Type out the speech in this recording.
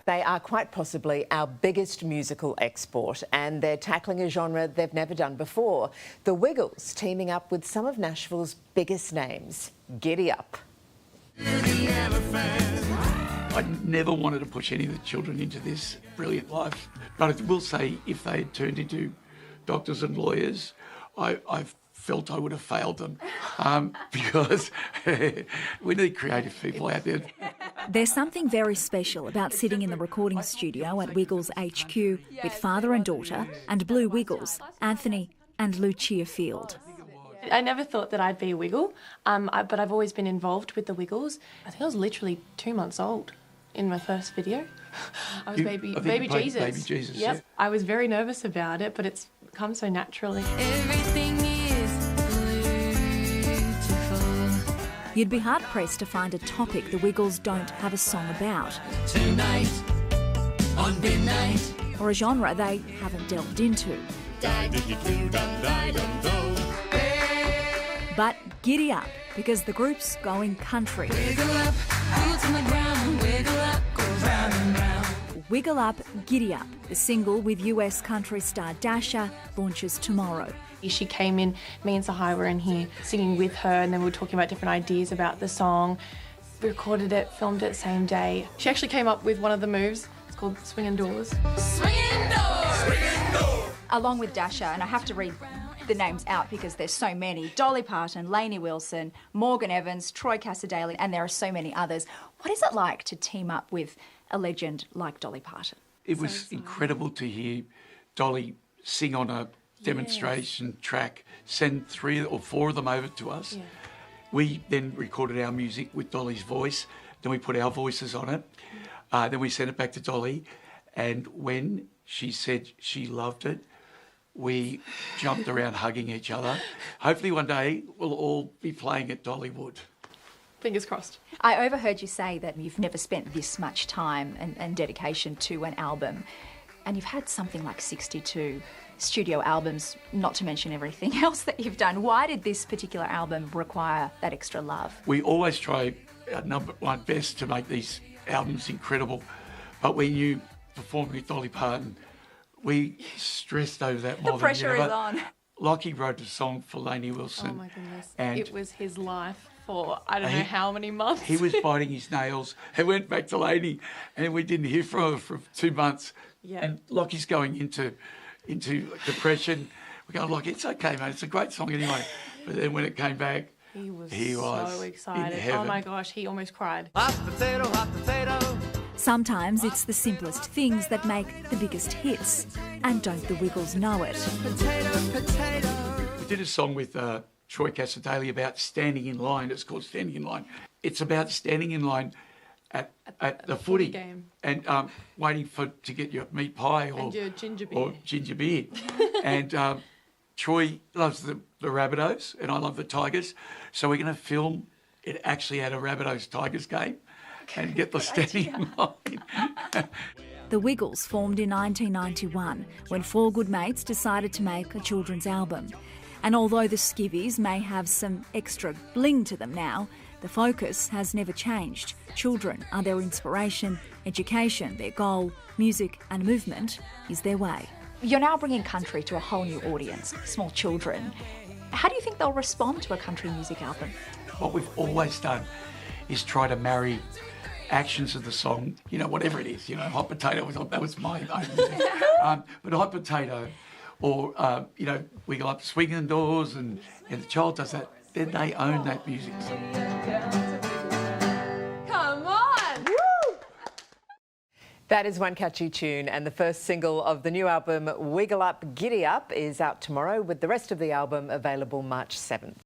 They are quite possibly our biggest musical export, and they're tackling a genre they've never done before. The Wiggles teaming up with some of Nashville's biggest names. Giddy Up. I never wanted to push any of the children into this brilliant life. But I will say, if they had turned into doctors and lawyers, I felt I would have failed them because we need creative people out there. There's something very special about sitting in the recording studio at Wiggles HQ with father and daughter and Blue Wiggles, Anthony and Lucia Field. I never thought that I'd be a Wiggle, but I've always been involved with the Wiggles. I think I was literally 2 months old in my first video. I was baby Jesus. Baby Jesus. Yep. Yeah. I was very nervous about it, but it's come so naturally. Everything is beautiful. You'd be hard-pressed to find a topic the Wiggles don't have a song about. Tonight, on midnight. Or a genre they haven't delved into. But giddy up, because the group's going country. Wiggle up, boots on the ground, wiggle up, go round and round. Wiggle Up, Giddy Up, the single with US country star Dasha, launches tomorrow. She came in, me and Sahai were in here singing with her, and then we were talking about different ideas about the song. We recorded it, filmed it same day. She actually came up with one of the moves. It's called Swinging Doors. Swinging doors! Swinging doors! Along with Dasha, and I have to read the names out because there's so many, Dolly Parton, Lainey Wilson, Morgan Evans, Troy Cassar-Daley, and there are so many others. What is it like to team up with a legend like Dolly Parton? It was incredible to hear Dolly sing on a demonstration track, send 3 or 4 of them over to us. Yeah. We then recorded our music with Dolly's voice, then we put our voices on it, then we sent it back to Dolly, and when she said she loved it, we jumped around hugging each other. Hopefully one day we'll all be playing at Dollywood. Fingers crossed. I overheard you say that you've never spent this much time and dedication to an album, and you've had something like 62 studio albums, not to mention everything else that you've done. Why did this particular album require that extra love? We always try our #1 best to make these albums incredible, but when you performed with Dolly Parton, we stressed over that more. The pressure than ever. is on. Lockie wrote a song for Lainey Wilson. Oh my goodness. And it was his life for I don't know how many months. He was biting his nails and went back to Lainey, and we didn't hear from her for 2 months. Yeah. And Lockie's going into depression. We go, Lockie, it's okay, mate. It's a great song anyway. But then when it came back, he was so excited. Oh my gosh, he almost cried. Hot potato, hot potato. Sometimes it's the simplest things that make the biggest hits, and don't the Wiggles know it? Potato, potato. we did a song with Troy Cassar-Daley about standing in line. It's called Standing in Line. It's about standing in line at the footy game and waiting to get your meat pie or your ginger beer. And Troy loves the Rabbitohs and I love the Tigers. So we're going to film it actually at a Rabbitohs-Tigers game and get the standing in line. The Wiggles formed in 1991 when 4 good mates decided to make a children's album. And although the skivvies may have some extra bling to them now, the focus has never changed. Children are their inspiration, education their goal, music and movement is their way. You're now bringing country to a whole new audience, small children. How do you think they'll respond to a country music album? What we've always done is try to marry actions of the song, whatever it is, hot potato, that was my own music. But hot potato, or, Wiggle Up, Swinging Doors, and the child does that, then they own that music. Come on! Woo! That is one catchy tune, and the first single of the new album, Wiggle Up, Giddy Up, is out tomorrow, with the rest of the album available March 7th.